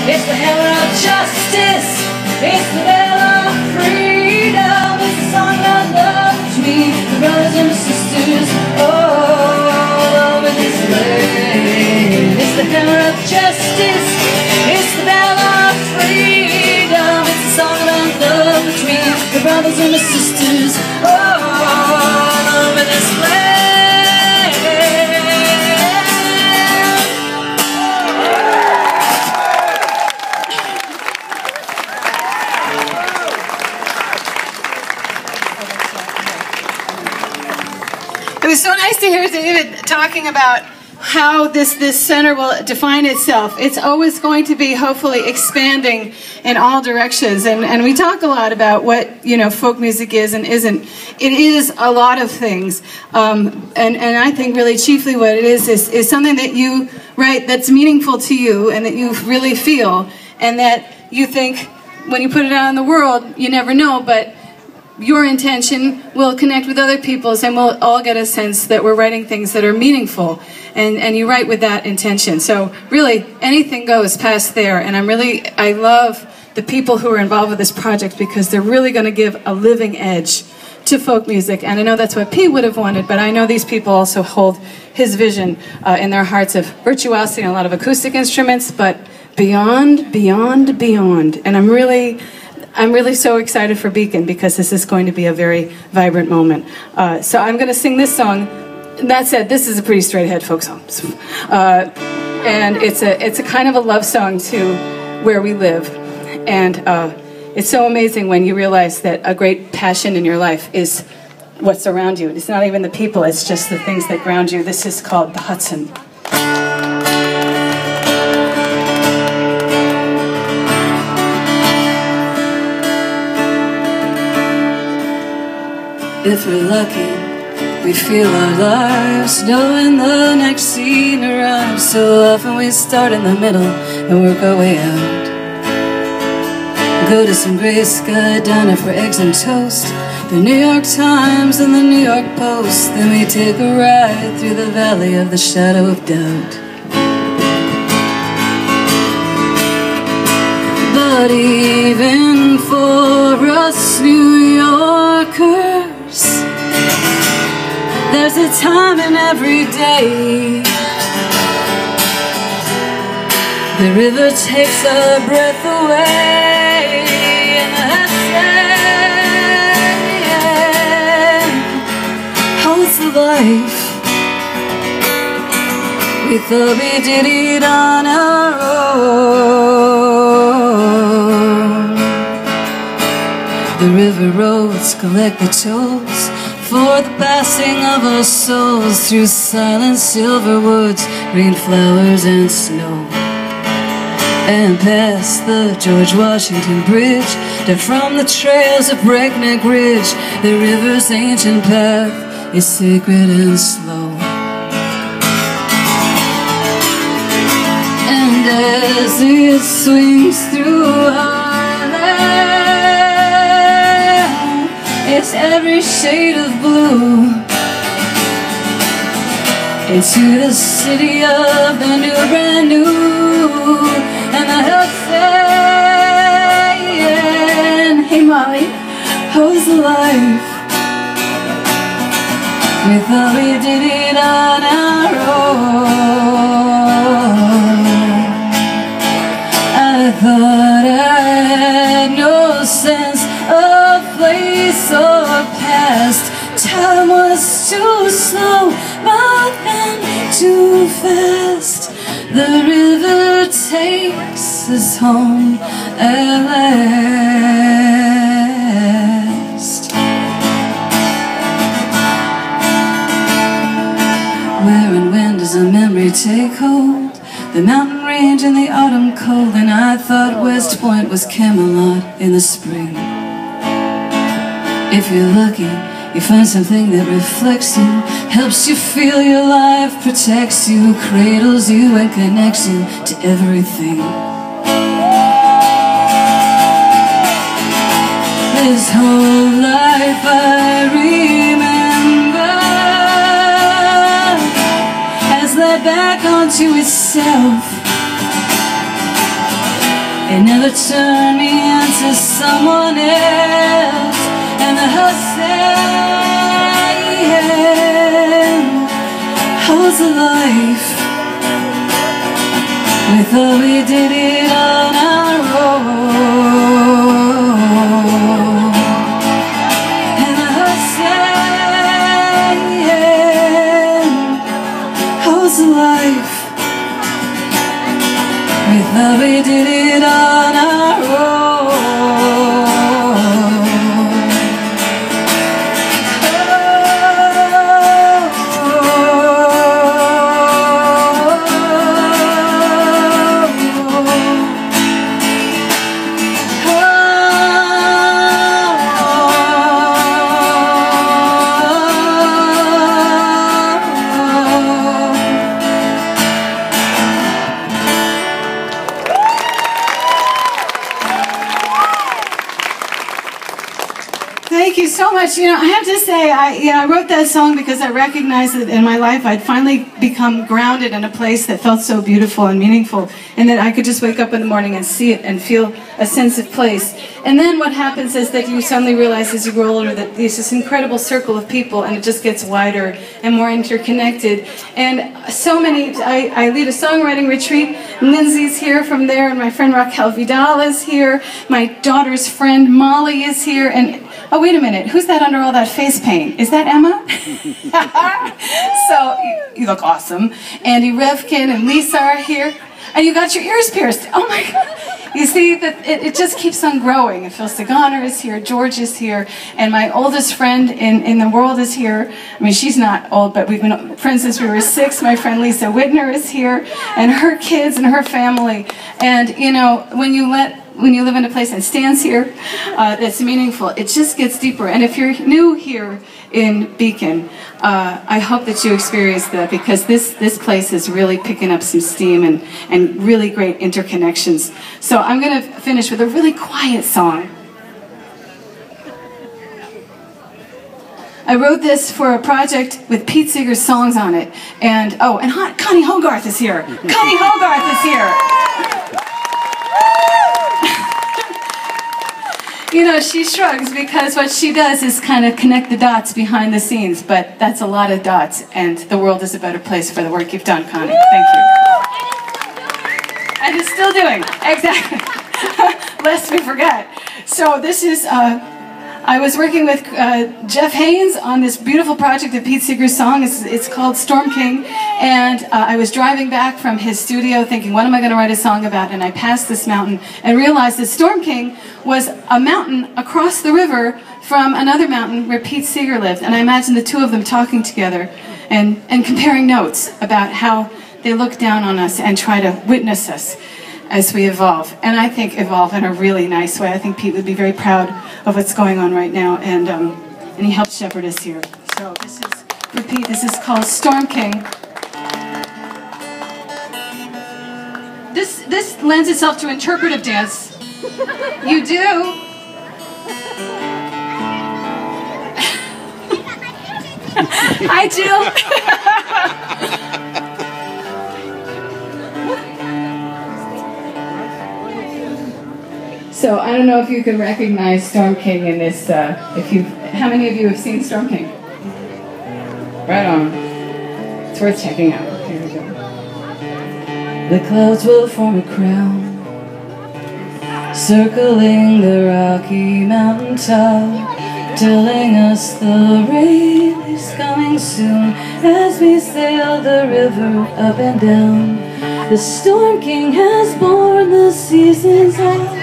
It's the hammer of justice. It's the bell of freedom. It's the song of love between the brothers and the sisters all over this land. It's the hammer of justice. It's the bell of freedom. It's the song of love between the brothers and the sisters all over this land. It was so nice to hear David talking about how this center will define itself. It's always going to be hopefully expanding in all directions. And we talk a lot about what, you know, folk music is and isn't. It is a lot of things. And I think really chiefly what it is something that you write that's meaningful to you and that you really feel, and that you think when you put it out in the world, you never know, but your intention will connect with other people's, and we'll all get a sense that we're writing things that are meaningful, and you write with that intention. So really, anything goes past there, and I love the people who are involved with this project because they're really going to give a living edge to folk music, and I know that's what Pete would have wanted, but I know these people also hold his vision in their hearts of virtuosity and a lot of acoustic instruments, but beyond, beyond, beyond. And I'm really so excited for Beacon because this is going to be a very vibrant moment. So I'm going to sing this song. That said, this is a pretty straight-ahead folk song. And it's a kind of a love song to where we live. And it's so amazing when you realize that a great passion in your life is what's around you. It's not even the people, it's just the things that ground you. This is called the Hudson. If we're lucky, we feel our lives knowing the next scene arrives. So often we start in the middle and work our way out. Go to some gray sky diner for eggs and toast, the New York Times and the New York Post. Then we take a ride through the valley of the shadow of doubt. But even for us New Yorkers, there's a time in every day. The river takes our breath away, and the Hudson holds the life. We thought we did it on our own. The river roads collect the tolls for the passing of our souls through silent silver woods, green flowers and snow, and past the George Washington Bridge, down from the trails of Breakneck Ridge. The river's ancient path is sacred and slow. And as it swings through our land, it's every shade of blue, into the city of the new, brand new. And the Hudson, hey Molly, holds the life. We thought we did it on our own. I thought I had no sense of place or past. Time was too slow, but then too fast. The river takes us home at last. Where and when does a memory take hold? The mountain range in the autumn cold, and I thought West Point was Camelot in the spring. If you're lucky, you find something that reflects you, helps you feel your life, protects you, cradles you and connects you to everything. This whole life I remember has led back onto itself. It never turned me into someone else. And the heart saying, how's the life? We thought we did it on our own. And the heart saying, how's the life? We thought we did it on our own. Thank you so much. You know, I have to say, I wrote that song because I recognized that in my life I'd finally become grounded in a place that felt so beautiful and meaningful, and that I could just wake up in the morning and see it and feel a sense of place. And then what happens is that you suddenly realize as you grow older that there's this incredible circle of people, and it just gets wider and more interconnected. And so many, I lead a songwriting retreat. Lindsay's here from there, and my friend Raquel Vidal is here. My daughter's friend Molly is here, and oh, wait a minute. Who's that under all that face paint? Is that Emma? So, you look awesome. Andy Revkin and Lisa are here. And you got your ears pierced. Oh my God. You see, that it just keeps on growing. And Phil Seganer is here. George is here. And my oldest friend in the world is here. I mean, she's not old, but we've been friends since we were 6. My friend Lisa Whitner is here. And her kids and her family. And, you know, when you live in a place and stands here, that's meaningful, it just gets deeper. And if you're new here in Beacon, I hope that you experience that, because this place is really picking up some steam and really great interconnections. So I'm going to finish with a really quiet song. I wrote this for a project with Pete Seeger's songs on it. And, oh, and Connie Hogarth is here. Connie Hogarth is here. You know, she shrugs because what she does is kind of connect the dots behind the scenes, but that's a lot of dots, and the world is a better place for the work you've done, Connie. Thank you. And it's still doing, exactly. Lest we forget. So this is, I was working with Jeff Haynes on this beautiful project of Pete Seeger's song. It's called Storm King, and I was driving back from his studio thinking, what am I going to write a song about? And I passed this mountain and realized that Storm King was a mountain across the river from another mountain where Pete Seeger lived. And I imagined the two of them talking together and comparing notes about how they look down on us and try to witness us as we evolve. And I think evolve in a really nice way. I think Pete would be very proud of what's going on right now, and he helped shepherd us here. So this is, for Pete, this is called Storm King. This lends itself to interpretive dance. You do? I do. So I don't know if you can recognize Storm King in this. How many of you have seen Storm King? Right on. It's worth checking out. Here we go. The clouds will form a crown, circling the Rocky Mountain top, telling us the rain is coming soon as we sail the river up and down. The Storm King has borne the seasons out,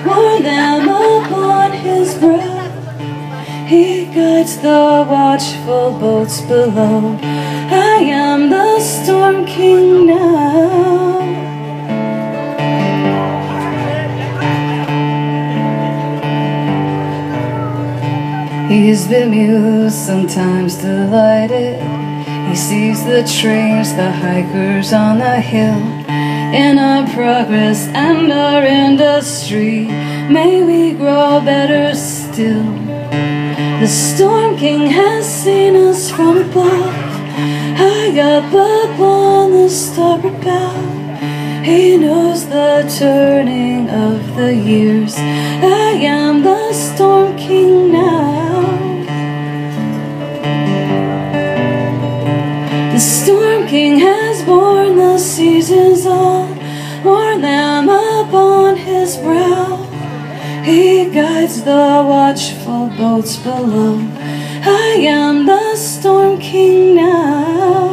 worn them upon his brow. He guides the watchful boats below. I am the Storm King now. He is bemused, sometimes delighted. He sees the trains, the hikers on the hill. In our progress and our industry, may we grow better still. The Storm King has seen us from above, high up on the starboard bow. He knows the turning of the years. I am the Storm King now. The Storm King has borne the seasons all, worn them upon his brow. He guides the watchful boats below. I am the Storm King now.